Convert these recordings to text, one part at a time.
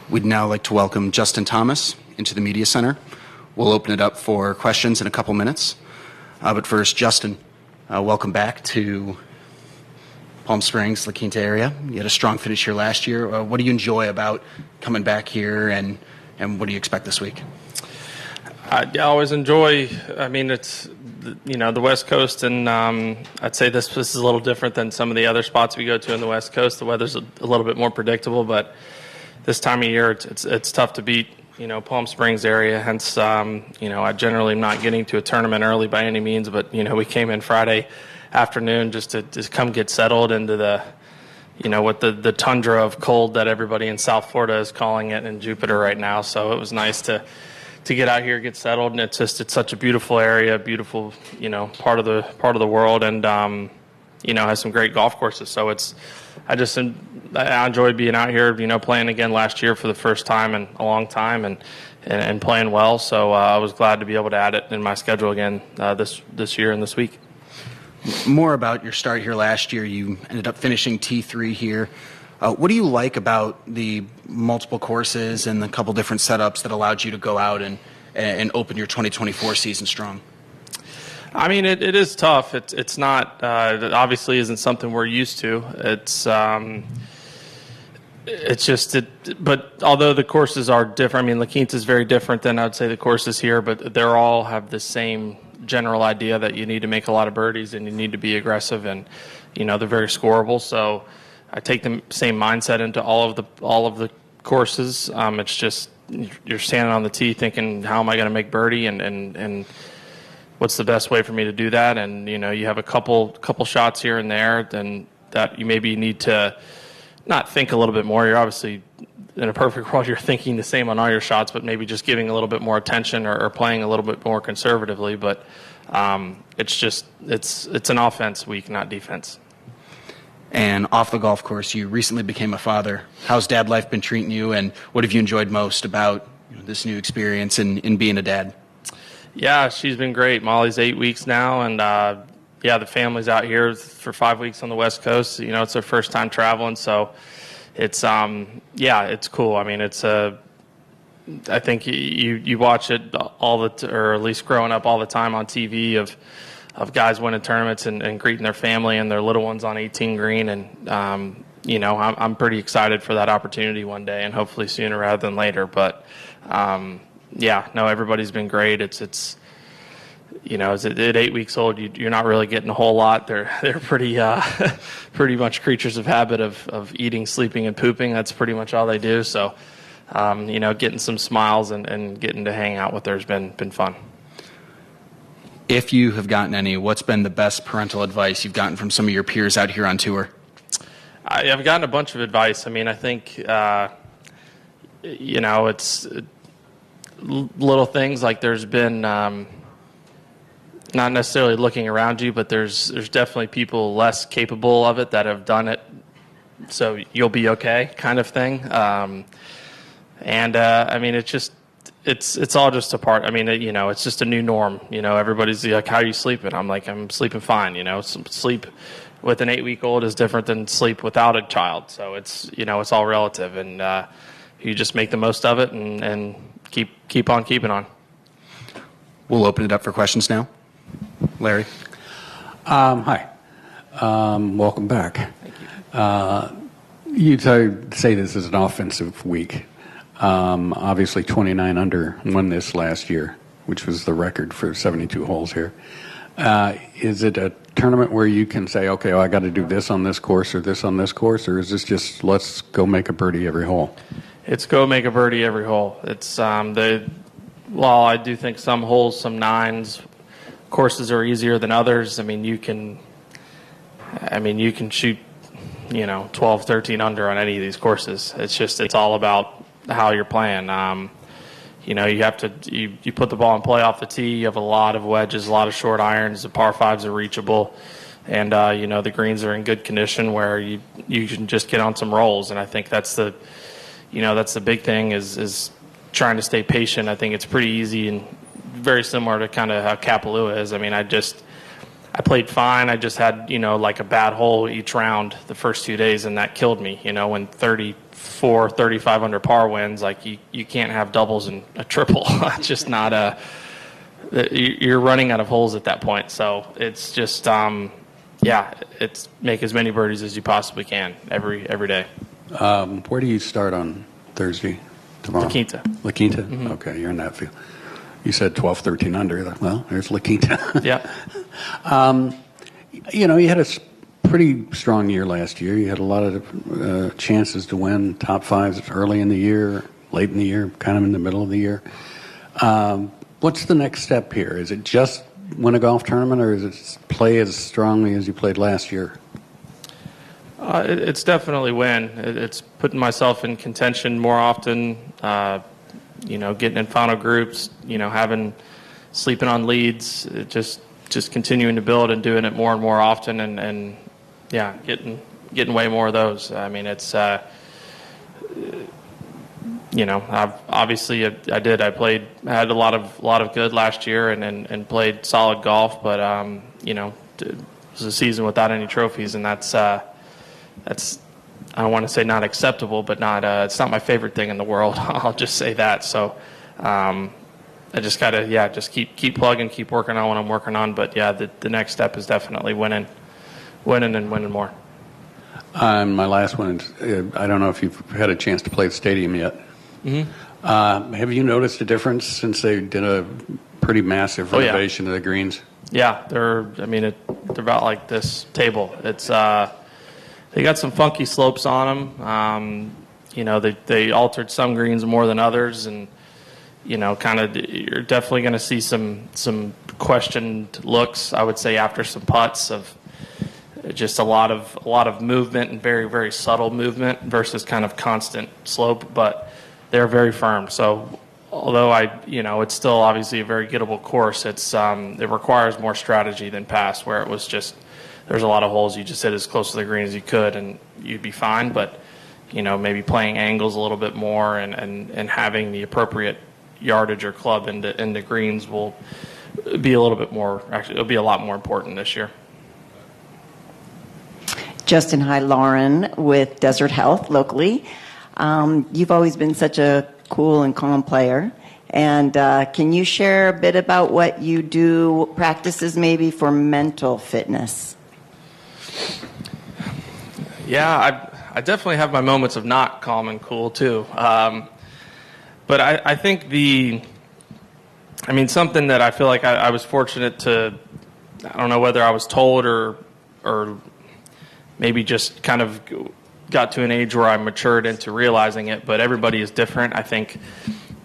We'd now like to welcome Justin Thomas into the Media Center. We'll open it up for questions in a couple minutes. But first, Justin, welcome back to Palm Springs, La Quinta area. You had a strong finish here last year. What do you enjoy about coming back here, and what do you expect this week? I always enjoy, it's, the West Coast, and I'd say this is a little different than some of the other spots we go to in the West Coast. The weather's a little bit more predictable, but this time of year, it's tough to beat, Palm Springs area. Hence, I generally am not getting to a tournament early by any means, but, we came in Friday afternoon just to come get settled into the, what the tundra of cold that everybody in South Florida is calling it in Jupiter right now. So it was nice to get out here, get settled, and it's such a beautiful area, beautiful, part of the world, and has some great golf courses. So I enjoyed being out here, playing again last year for the first time in a long time, and playing well. So I was glad to be able to add it in my schedule again this year and this week. More about your start here last year. You ended up finishing T3 here. What do you like about the multiple courses and the couple different setups that allowed you to go out and open your 2024 season strong? It is tough. It's not, it obviously isn't something we're used to. But although the courses are different, La Quinta is very different than I'd say the courses here, but they all have the same general idea that you need to make a lot of birdies and you need to be aggressive, and, they're very scoreable. So I take the same mindset into all of the courses. It's just you're standing on the tee thinking, how am I going to make birdie, and what's the best way for me to do that? And you have a couple shots here and there, then that you maybe need to not think a little bit more. You're obviously in a perfect world, you're thinking the same on all your shots, but maybe just giving a little bit more attention or playing a little bit more conservatively. But it's an offense week, not defense. And off the golf course, you recently became a father. How's dad life been treating you, and what have you enjoyed most about this new experience in being a dad? Yeah, she's been great. Molly's 8 weeks now, and the family's out here for 5 weeks on the West Coast. It's their first time traveling, so it's it's cool. I think you watch it or at least growing up all the time on TV of guys winning tournaments and greeting their family and their little ones on 18 green, and I'm pretty excited for that opportunity one day, and hopefully sooner rather than later. But everybody's been great. It's at 8 weeks old, you're not really getting a whole lot. They're pretty pretty much creatures of habit of eating, sleeping, and pooping. That's pretty much all they do. So, getting some smiles and getting to hang out with her has been fun. If you have gotten any, what's been the best parental advice you've gotten from some of your peers out here on tour? I've gotten a bunch of advice. I think, it's little things like there's been not necessarily looking around you, but there's definitely people less capable of it that have done it, so you'll be okay kind of thing. It's all just a part. It's just a new norm. Everybody's like, how are you sleeping? I'm like, I'm sleeping fine. Sleep with an 8-week-old is different than sleep without a child. So it's all relative, and you just make the most of it and keep on keeping on. We'll open it up for questions now. Larry. Hi. Welcome back. Thank you. You say this is an offensive week. Obviously 29 under won this last year, which was the record for 72 holes here. Is it a tournament where you can say, okay, I got to do this on this course or this on this course, or is this just let's go make a birdie every hole? It's go make a birdie every hole. It's while I do think some holes, some nines, courses are easier than others. You can shoot, 12, 13 under on any of these courses. It's all about how you're playing. You have to you put the ball in play off the tee. You have a lot of wedges, a lot of short irons. The par fives are reachable, and the greens are in good condition where you can just get on some rolls. And I think that's the big thing is trying to stay patient. I think it's pretty easy and very similar to kind of how Kapalua is. I I played fine. I just had, like a bad hole each round the first 2 days, and that killed me. When 34, 35 under par wins, like you can't have doubles and a triple. It's just not you're running out of holes at that point. So it's just, it's make as many birdies as you possibly can every day. Where do you start on Thursday, tomorrow? La Quinta. La Quinta? Okay, you're in that field. You said 12, 13 under. Well, there's La Quinta. Yeah. You had a pretty strong year last year. You had a lot of chances to win top fives early in the year, late in the year, kind of in the middle of the year. What's the next step here? Is it just win a golf tournament, or is it play as strongly as you played last year? It's definitely win. It's putting myself in contention more often, getting in final groups, sleeping on leads, just continuing to build and doing it more and more often, and getting way more of those. I mean, it's I've obviously I had a lot of good last year and played solid golf, but it was a season without any trophies, and that's I don't want to say not acceptable, but it's not my favorite thing in the world. I'll just say that. So I just gotta just keep plugging, keep working on what I'm working on. But the next step is definitely winning and winning more. My last one is, I don't know if you've had a chance to play the stadium yet. Mm-hmm. Have you noticed a difference since they did a pretty massive renovation of the greens? Yeah, they're about like this table. It's they got some funky slopes on them. They altered some greens more than others, and you're definitely going to see some questioned looks, I would say, after some putts of just a lot of movement and very, very subtle movement versus kind of constant slope, but they're very firm. So although it's still obviously a very gettable course, it requires more strategy than past, where it was just there's a lot of holes you just hit as close to the green as you could and you'd be fine, but maybe playing angles a little bit more and having the appropriate yardage or club into greens will be a little bit more, actually it'll be a lot more important this year. Justin, hi, Lauren with Desert Health locally. You've always been such a cool and calm player. And can you share a bit about what you do, practices maybe for mental fitness? Yeah, I definitely have my moments of not calm and cool too. But I think something that I feel like I was fortunate to, I don't know whether I was told or maybe just kind of got to an age where I matured into realizing it, but everybody is different. I think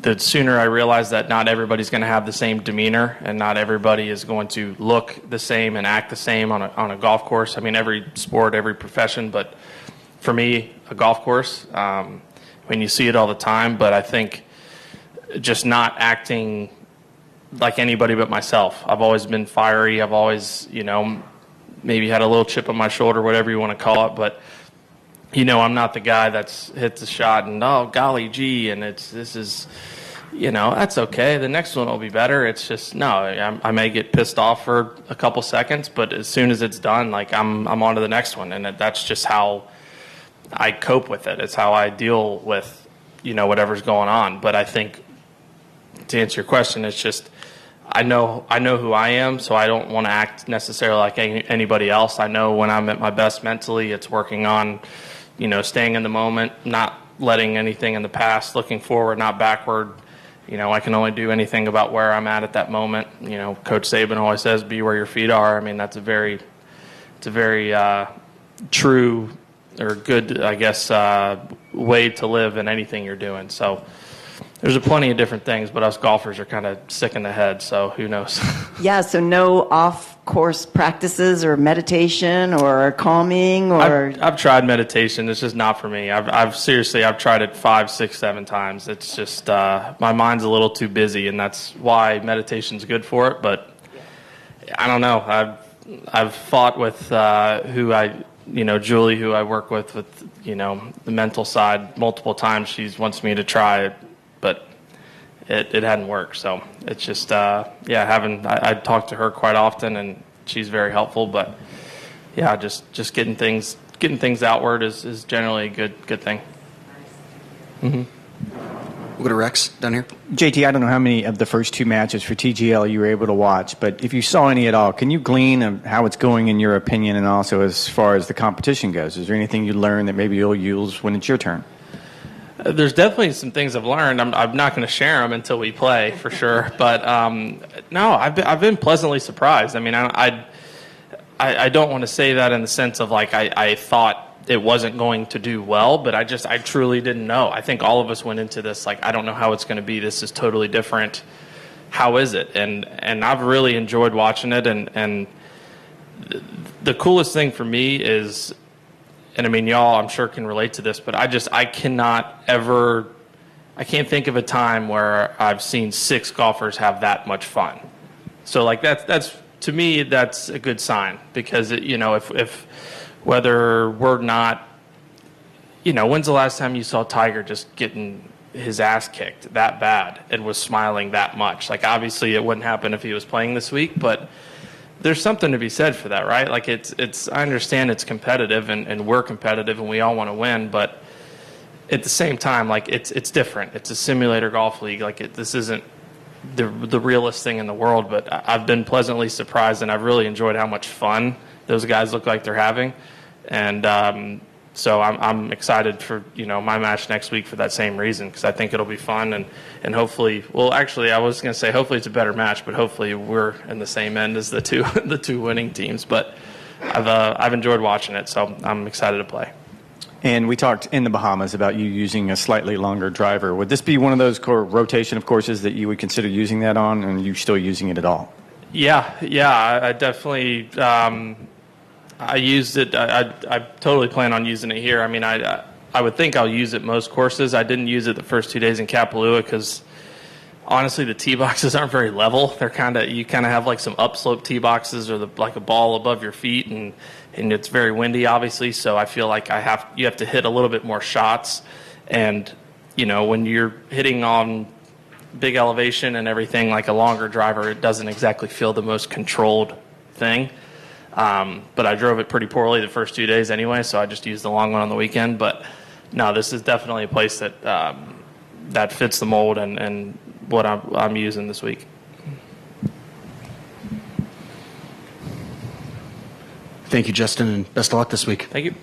the sooner I realize that not everybody's going to have the same demeanor and not everybody is going to look the same and act the same on a golf course. I mean, every sport, every profession, but for me, a golf course, when you see it all the time, but I think just not acting like anybody but myself. I've always been fiery. I've always, maybe had a little chip on my shoulder, whatever you want to call it, but I'm not the guy that's hit the shot and, oh, golly gee, and this is, that's okay. The next one will be better. It's just, no, I may get pissed off for a couple seconds, but as soon as it's done, like I'm on to the next one. And that's just how I cope with it. It's how I deal with, whatever's going on. But I think to answer your question, it's just, I know who I am, so I don't want to act necessarily like anybody else. I know when I'm at my best mentally, it's working on, staying in the moment, not letting anything in the past, looking forward, not backward. I can only do anything about where I'm at that moment. Coach Saban always says, be where your feet are. I mean, that's a very true or good, I guess, way to live in anything you're doing. So there's plenty of different things, but us golfers are kind of sick in the head, so who knows? Yeah, so no off-course practices or meditation or calming or... I've tried meditation. It's just not for me. I've tried it 5, 6, 7 times. It's just my mind's a little too busy, and that's why meditation's good for it. But I don't know. I've fought with Julie, who I work with the mental side multiple times. She wants me to try it, but it hadn't worked. So it's just I talk to her quite often and she's very helpful. But yeah, just getting things outward is generally a good thing. We'll go to Rex down here. JT, I don't know how many of the first 2 matches for TGL you were able to watch, but if you saw any at all, can you glean of how it's going in your opinion, and also as far as the competition goes? Is there anything you learned that maybe you'll use when it's your turn? There's definitely some things I've learned. I'm not going to share them until we play, for sure. But no, I've been pleasantly surprised. I mean, I don't want to say that in the sense of like I thought it wasn't going to do well, but I truly didn't know. I think all of us went into this like, I don't know how it's going to be. This is totally different. How is it? And I've really enjoyed watching it. And the coolest thing for me is, and I mean, y'all I'm sure can relate to this, but I can't think of a time where I've seen 6 golfers have that much fun. So like that's to me, that's a good sign, because if whether we're not, when's the last time you saw Tiger just getting his ass kicked that bad and was smiling that much? Like, obviously it wouldn't happen if he was playing this week, but there's something to be said for that, right? Like I understand it's competitive and we're competitive and we all want to win, but at the same time, like it's different. It's a simulator golf league. Like this isn't the realest thing in the world, but I've been pleasantly surprised, and I've really enjoyed how much fun those guys look like they're having. And so I'm excited for my match next week for that same reason, because I think it'll be fun and hopefully, well, actually I was going to say hopefully it's a better match, but hopefully we're in the same end as the two winning teams. But I've enjoyed watching it, so I'm excited to play. And we talked in the Bahamas about you using a slightly longer driver. Would this be one of those rotation of courses that you would consider using that on, and are you still using it at all? Yeah, I definitely. I used it. I totally plan on using it here. I mean, I would think I'll use it most courses. I didn't use it the first 2 days in Kapalua because honestly, the tee boxes aren't very level. They're you kind of have like some upslope tee boxes, or like a ball above your feet, and it's very windy, obviously. So I feel like you have to hit a little bit more shots, and when you're hitting on big elevation and everything, like a longer driver, it doesn't exactly feel the most controlled thing. But I drove it pretty poorly the first 2 days anyway, so I just used the long one on the weekend. But no, this is definitely a place that that fits the mold and what I'm using this week. Thank you, Justin, and best of luck this week. Thank you.